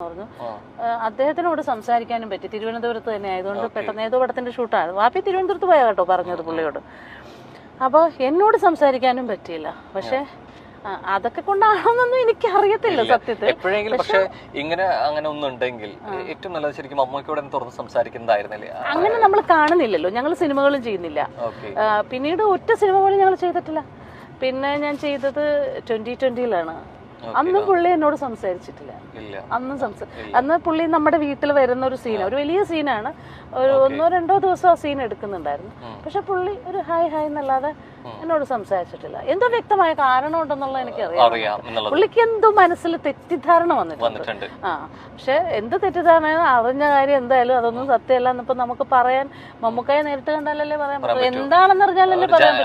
പറഞ്ഞു. അദ്ദേഹത്തിനോട് സംസാരിക്കാനും പറ്റി. തിരുവനന്തപുരത്ത് തന്നെ ആയതുകൊണ്ട് പെട്ടെന്ന് ഏതോ പടത്തിന്റെ ഷൂട്ടാണ്. വാപ്പി തിരുവനന്തപുരത്ത് പോയാ കേട്ടോ പറഞ്ഞത് പുള്ളിയോട്. അപ്പോൾ എന്നോട് സംസാരിക്കാനും പറ്റിയില്ല. പക്ഷെ അതൊക്കെ കൊണ്ടാണെന്നൊന്നും എനിക്ക് അറിയത്തില്ല സത്യത്തിൽ. എപ്പോഴെങ്കിലും പക്ഷെ ഇങ്ങനെ അങ്ങനെ ഒന്നും ഉണ്ടെങ്കിൽ ഏറ്റവും നല്ലത് ശരിക്കും അമ്മയ്ക്കോടെ തുറന്ന് സംസാരിക്കുന്നതായിരുന്നല്ലേ. അങ്ങനെ നമ്മൾ കാണുന്നില്ലല്ലോ, ഞങ്ങൾ സിനിമകളും ചെയ്യുന്നില്ല. പിന്നീട് ഒറ്റ സിനിമ പോലും ഞങ്ങൾ ചെയ്തിട്ടില്ല. പിന്നെ ഞാൻ ചെയ്തത് 2020-ലാണ്. അന്നും പുള്ളി എന്നോട് സംസാരിച്ചിട്ടില്ല. അന്ന് പുള്ളി നമ്മുടെ വീട്ടിൽ വരുന്ന ഒരു സീൻ, ഒരു വലിയ സീനാണ്. ഒരു 1-2 ദിവസം ആ സീൻ എടുക്കുന്നുണ്ടായിരുന്നു. പക്ഷെ പുള്ളി ഒരു ഹായ് ഹായ് എന്നല്ലാതെ എന്നോട് സംസാരിച്ചിട്ടില്ല. എന്തോ വ്യക്തമായ കാരണം ഉണ്ടെന്നുള്ള എനിക്കറിയാം. പുള്ളിക്ക് എന്തോ മനസ്സിൽ തെറ്റിദ്ധാരണ വന്നിട്ടുണ്ട്. പക്ഷെ എന്ത് തെറ്റിദ്ധാരണ, അറിഞ്ഞ കാര്യം എന്തായാലും അതൊന്നും സത്യമല്ല എന്നിപ്പോ നമുക്ക് പറയാൻ, മമ്മൂക്കായെ നേരിട്ട് കണ്ടാലല്ലേ പറയാൻ പറ്റും. എന്താണെന്ന് അറിഞ്ഞാലല്ലേ പറയാൻ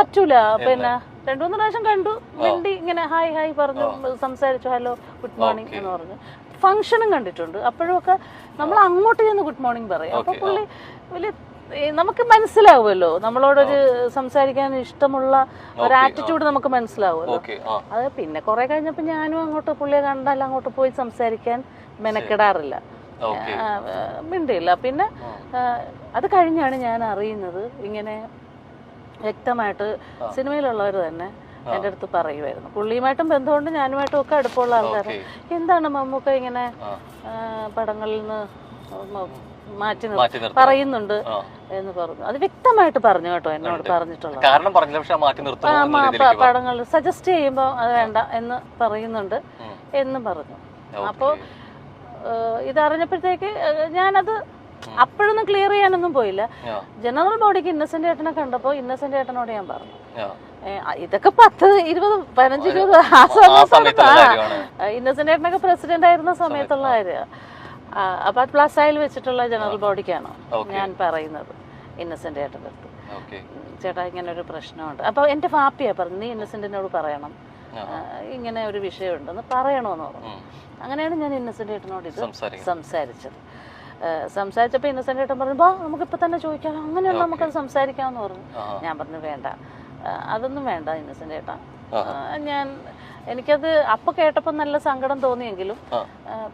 പറ്റൂല. പിന്നെ 2-3 പ്രാവശ്യം കണ്ടു, മിണ്ടി ഇങ്ങനെ ഹായ് ഹായ് പറഞ്ഞു, സംസാരിച്ചു, ഹലോ ഗുഡ് മോർണിംഗ് എന്ന് പറഞ്ഞു. ഫംഗ്ഷനും കണ്ടിട്ടുണ്ട്. അപ്പോഴും ഒക്കെ നമ്മൾ അങ്ങോട്ട് ചെന്ന് ഗുഡ് മോർണിംഗ് പറയും. അപ്പൊ പുള്ളി വലിയ നമുക്ക് മനസ്സിലാവുമല്ലോ, നമ്മളോടൊരു സംസാരിക്കാൻ ഇഷ്ടമുള്ള ഒരു ആറ്റിറ്റ്യൂഡ് നമുക്ക് മനസ്സിലാവുമല്ലോ. അത് പിന്നെ കുറെ കഴിഞ്ഞപ്പോ ഞാനും അങ്ങോട്ട് പുള്ളിയെ കണ്ടാൽ അങ്ങോട്ട് പോയി സംസാരിക്കാൻ മെനക്കെടാറില്ല, മിണ്ടിയില്ല. പിന്നെ അത് കഴിഞ്ഞാണ് ഞാൻ അറിയുന്നത്, ഇങ്ങനെ വ്യക്തമായിട്ട് സിനിമയിലുള്ളവർ തന്നെ എൻ്റെ അടുത്ത് പറയുമായിരുന്നു. പുള്ളിയുമായിട്ടും ബന്ധമുണ്ട്, ഞാനുമായിട്ടും ഒക്കെ അടുപ്പമുള്ള ആൾക്കാർ. എന്താണ് മമ്മൂക്ക ഇങ്ങനെ പടങ്ങളിൽ നിന്ന് മാറ്റി പറയുന്നുണ്ട് എന്ന് പറഞ്ഞു. അത് വ്യക്തമായിട്ട് പറഞ്ഞു കേട്ടോ, എന്നോട് പറഞ്ഞിട്ടുള്ളത്. പടങ്ങൾ സജസ്റ്റ് ചെയ്യുമ്പോൾ അത് വേണ്ട എന്ന് പറയുന്നുണ്ട് എന്ന് പറഞ്ഞു. അപ്പോൾ ഇതറിഞ്ഞപ്പോഴത്തേക്ക് ഞാനത് അപ്പോഴൊന്നും ക്ലിയർ ചെയ്യാനൊന്നും പോയില്ല. ജനറൽ ബോഡിക്ക് ഇന്നസെന്റ് ഏട്ടനെ കണ്ടപ്പോ ഇന്നസെന്റ് ഏട്ടനോട് ഞാൻ പറഞ്ഞു, ഇതൊക്കെ 10, 20, 15, 20 ആ സമയത്ത് ഇന്നസെന്റ് ഏട്ടനൊക്കെ പ്രസിഡന്റ് ആയിരുന്ന സമയത്തുള്ള കാര്യം. അപ്പൊ പ്ലസ് ആയിൽ വെച്ചിട്ടുള്ള ജനറൽ ബോഡിക്കാണ് ഞാൻ പറയുന്നത് ഇന്നസെന്റ് ഏട്ടൻ്റെ അടുത്ത്. ചേട്ടാ ഇങ്ങനെ ഒരു പ്രശ്നമുണ്ട്. അപ്പൊ എന്റെ വാപ്പിയാ പറഞ്ഞു, നീ ഇന്നസെന്റിനോട് പറയണം, ഇങ്ങനെ ഒരു വിഷയമുണ്ടെന്ന് പറയണോന്ന് പറഞ്ഞു. അങ്ങനെയാണ് ഞാൻ ഇന്നസെന്റ് ഏട്ടനോട് ഇത് സംസാരിച്ചപ്പോ ഇന്നസെന്റ് ഏട്ടൻ പറഞ്ഞു, നമുക്കിപ്പോ തന്നെ ചോദിക്കാം, അങ്ങനെയുള്ള നമുക്കത് സംസാരിക്കാമെന്ന് പറഞ്ഞു. ഞാൻ പറഞ്ഞു വേണ്ട, അതൊന്നും വേണ്ട ഇന്നസെന്റ് ഏട്ടാ. എനിക്കത് അപ്പൊ കേട്ടപ്പോ നല്ല സങ്കടം തോന്നിയെങ്കിലും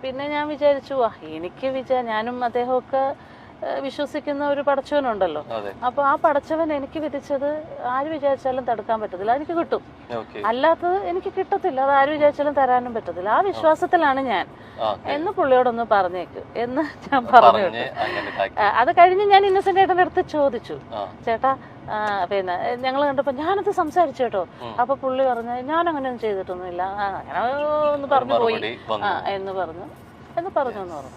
പിന്നെ ഞാൻ വിചാരിച്ചു, ഞാനും അദ്ദേഹമൊക്കെ വിശ്വസിക്കുന്ന ഒരു പടച്ചവനുണ്ടല്ലോ. അപ്പൊ ആ പടച്ചവൻ എനിക്ക് വിധിച്ചത് ആര് വിചാരിച്ചാലും തടുക്കാൻ പറ്റത്തില്ല, എനിക്ക് കിട്ടും. അല്ലാത്തത് എനിക്ക് കിട്ടത്തില്ല, അത് ആര് വിചാരിച്ചാലും തരാനും പറ്റത്തില്ല. ആ വിശ്വാസത്തിലാണ് ഞാൻ എന്ന് പുള്ളിയോടൊന്ന് പറഞ്ഞേക്ക് എന്ന് ഞാൻ പറഞ്ഞു. അത് കഴിഞ്ഞ് ഞാൻ ഇന്നസെന്റ് ഏട്ടൻ്റെ അടുത്ത് ചോദിച്ചു, ചേട്ടാ പിന്നെ ഞങ്ങൾ കണ്ടപ്പോ ഞാനത് സംസാരിച്ചു കേട്ടോ. അപ്പൊ പുള്ളി പറഞ്ഞു, ഞാൻ അങ്ങനെയൊന്നും ചെയ്തിട്ടൊന്നുമില്ല, അങ്ങനെ ഒന്ന് പറഞ്ഞു പോയി എന്ന് പറഞ്ഞു എന്ന് പറഞ്ഞു.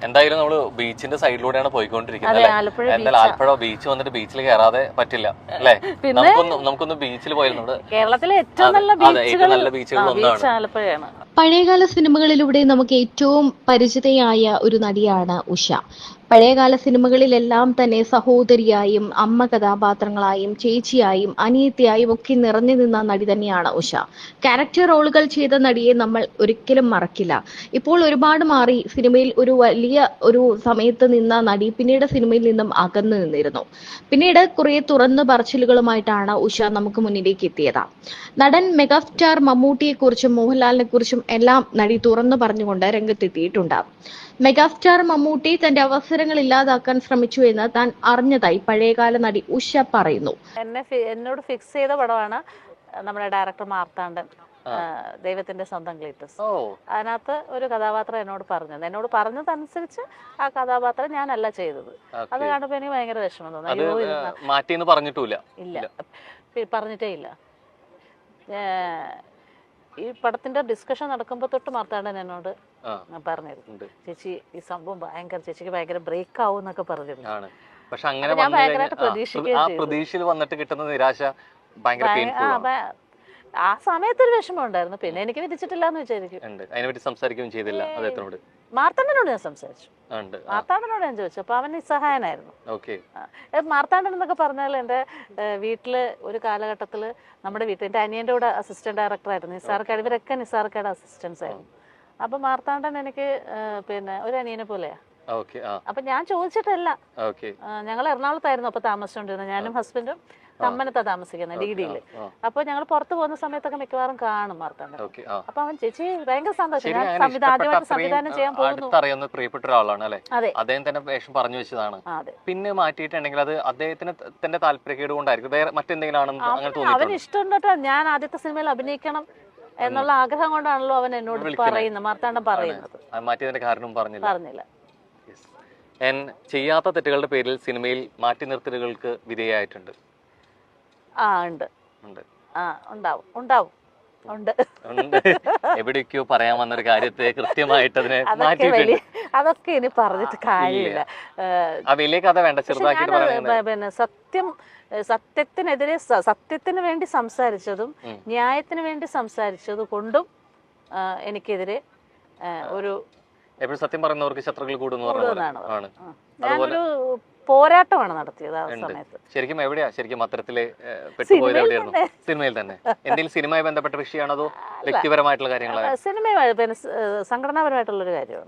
എന്തായാലും നമ്മള് ബീച്ചിന്റെ സൈഡിലൂടെയാണ് പോയിക്കൊണ്ടിരിക്കുന്നത്. ആലപ്പുഴ ബീച്ച് വന്നിട്ട് ബീച്ചിൽ കയറാതെ പറ്റില്ല അല്ലേ? നമുക്കൊന്ന് ബീച്ചിൽ പോയിരുന്നു. കേരളത്തിലെ ഏറ്റവും നല്ല ബീച്ചുകൾ ഒന്നാണ് ആലപ്പുഴയാണ്. പഴയകാല സിനിമകളിലൂടെ നമുക്ക് ഏറ്റവും പരിചിതയായ ഒരു നടിയാണ് ഉഷ. പഴയകാല സിനിമകളിലെല്ലാം തന്നെ സഹോദരിയായും അമ്മ കഥാപാത്രങ്ങളായും ചേച്ചിയായും അനിയത്തിയായും ഒക്കെ നിറഞ്ഞു നിന്ന നടി തന്നെയാണ് ഉഷ. ക്യാരക്ടർ റോളുകൾ ചെയ്ത നടിയെ നമ്മൾ ഒരിക്കലും മറക്കില്ല. ഇപ്പോൾ ഒരുപാട് മാറി. സിനിമയിൽ ഒരു വലിയ ഒരു സമയത്ത് നിന്ന നടി പിന്നീട് സിനിമയിൽ നിന്നും അകന്നു നിന്നിരുന്നു. പിന്നീട് കുറെ തുറന്നു പറച്ചിലുകളുമായിട്ടാണ് ഉഷ നമുക്ക് മുന്നിലേക്ക് എത്തിയത്. നടൻ മെഗാസ്റ്റാർ മമ്മൂട്ടിയെക്കുറിച്ചും മോഹൻലാലിനെ കുറിച്ചും എല്ലാം നടി തുറന്നു പറഞ്ഞുകൊണ്ട് രംഗത്തെത്തിയിട്ടുണ്ട്. മെഗാസ്റ്റാർ മമ്മൂട്ടി തന്റെ അവസരങ്ങൾ ഇല്ലാതാക്കാൻ ശ്രമിച്ചു എന്ന് താൻ അറിഞ്ഞതായി പഴയകാല നടി ഉഷ പറയുന്നു. എന്നോട് ഫിക്സ് ചെയ്ത പടമാണ് നമ്മുടെ ഡയറക്ടർ മാർത്താണ്ഡൻ, ദൈവത്തിന്റെ സ്വന്തം ക്ലീറ്റസ്. അതിനകത്ത് ഒരു കഥാപാത്രം എന്നോട് പറഞ്ഞതനുസരിച്ച് ആ കഥാപാത്രം ഞാനല്ല ചെയ്തത്. അത് കാണുമ്പോ എനിക്ക് ഭയങ്കര വിഷമം തോന്നി. ഇല്ല, പറഞ്ഞിട്ടേ ഇല്ല. ഈ പടത്തിന്റെ ഡിസ്കഷൻ നടക്കുമ്പോ തൊട്ട് മാർത്താണ്ഡൻ എന്നോട് പറഞ്ഞിരുന്നു, ചേച്ചി ഈ സംഭവം ചേച്ചിക്ക് ഭയങ്കര ബ്രേക്ക് ആവും എന്നൊക്കെ പറഞ്ഞിരുന്നു. ഞാൻ ഭയങ്കരമായിട്ട് പ്രതീക്ഷിക്കുകയും ആ സമയത്തൊരു വിഷമം ഉണ്ടായിരുന്നു. പിന്നെ എനിക്ക് വിധിച്ചിട്ടില്ല എന്ന് വിചാരിക്കും. മാർത്താണ്ഡനോട് ഞാൻ സംസാരിച്ചു, മാർത്താണ്ഡനോട് ഞാൻ ചോദിച്ചു. അപ്പൊ അവൻ നിസ്സഹായനായിരുന്നു. മാർത്താണ്ഡൻ എന്നൊക്കെ പറഞ്ഞാൽ എന്റെ വീട്ടില് ഒരു കാലഘട്ടത്തില് നമ്മുടെ വീട്ടിൽ എന്റെ അനിയന്റെ കൂടെ അസിസ്റ്റന്റ് ഡയറക്ടർ ആയിരുന്നു നിസാർക്കാട്. ഇവരൊക്കെ നിസാർക്കാട് അസിസ്റ്റൻസ് ആയിരുന്നു. അപ്പൊ മാർത്താണ്ഡൻ എനിക്ക് പിന്നെ ഒരു അനിയനെ പോലെയാ. അപ്പൊ ഞാൻ ചോദിച്ചിട്ടല്ല, ഞങ്ങൾ എറണാകുളത്തായിരുന്നു അപ്പൊ താമസിച്ചോണ്ടിരുന്നത്, ഞാനും ഹസ്ബൻഡും കമ്മനത്താ താമസിക്കുന്നത് ഡിഡിയില്. അപ്പൊ ഞങ്ങൾ പുറത്ത് പോകുന്ന സമയത്തൊക്കെ മിക്കവാറും കാണും മാർത്താണ്ഡൻ. അപ്പൊ അവൻ ചേച്ചി ഭയങ്കര സന്തോഷം, ഞാൻ ആദ്യമായിട്ട് സംവിധാനം ചെയ്യാൻ പോകുന്നു. അടുത്തറിയുന്ന പ്രിയപ്പെട്ട ഒരാളാണ് അല്ലെ, അതെ, അദ്ദേഹം തന്നെ വേഷം പറഞ്ഞു വെച്ചതാണ്. അതെ. പിന്നെ മാറ്റിയിട്ടുണ്ടെങ്കിൽ അത് അദ്ദേഹത്തിന് തന്നെ താല്പര്യക്കേട് കൊണ്ടായിരിക്കും, വേറെ മറ്റെന്തെങ്കിലും ആണെന്ന് അങ്ങനെ അവന് തോന്നിയിട്ടുണ്ട്? ഇഷ്ടം കേട്ടോ, ഞാൻ ആദ്യത്തെ സിനിമയിൽ അഭിനയിക്കണം എന്നുള്ള ആഗ്രഹം കൊണ്ടാണല്ലോ അവൻ എന്നോട് പറയുന്നത്, മാർത്താണ്ഡൻ പറയുന്നത്. മാറ്റിയതിന്റെ കാരണം പറഞ്ഞില്ല. ചെയ്യാത്ത തെറ്റുകളുടെ പേരിൽ സിനിമയിൽ മാറ്റി നിർത്തലുകൾക്ക് വിധേയമായിട്ടുണ്ട്. ഉണ്ട്. എവിടേക്കോ പറയാൻ വന്നൊരു കാര്യത്തെ കൃത്യമായിട്ട് അതിനെ മാറ്റിയിട്ടുണ്ട്. അതൊക്കെ ഇനി പറഞ്ഞിട്ട് കാര്യമില്ല. ആ വലിയ കഥ വേണ്ട, ചെറുതാക്കി. പിന്നെ സത്യത്തിനെതിരെ സത്യത്തിന് വേണ്ടി സംസാരിച്ചതും ന്യായത്തിന് വേണ്ടി സംസാരിച്ചത് കൊണ്ടും എനിക്കെതിരെ ഒരു എപ്പോഴും സത്യം പറയുന്നവർക്ക് ശത്രുക്കൾ കൂടുന്നതാണ്. ഞാനൊരു പോരാട്ടമാണ് നടത്തിയത് ആ സമയത്ത്. ശരിക്കും എവിടെയാ ശരിക്കും അത്തരത്തില് പെട്ടുപോയത്? എവിടെയായിരുന്നു? സിനിമയിൽ തന്നെ എന്തെങ്കിലും സിനിമയുമായി ബന്ധപ്പെട്ട വിഷയമാണോ അതോ വ്യക്തിപരമായിട്ടുള്ള കാര്യങ്ങളാണ്? സിനിമയുമായി പിന്നെ സംഘടനാപരമായിട്ടുള്ളൊരു കാര്യമാണ്.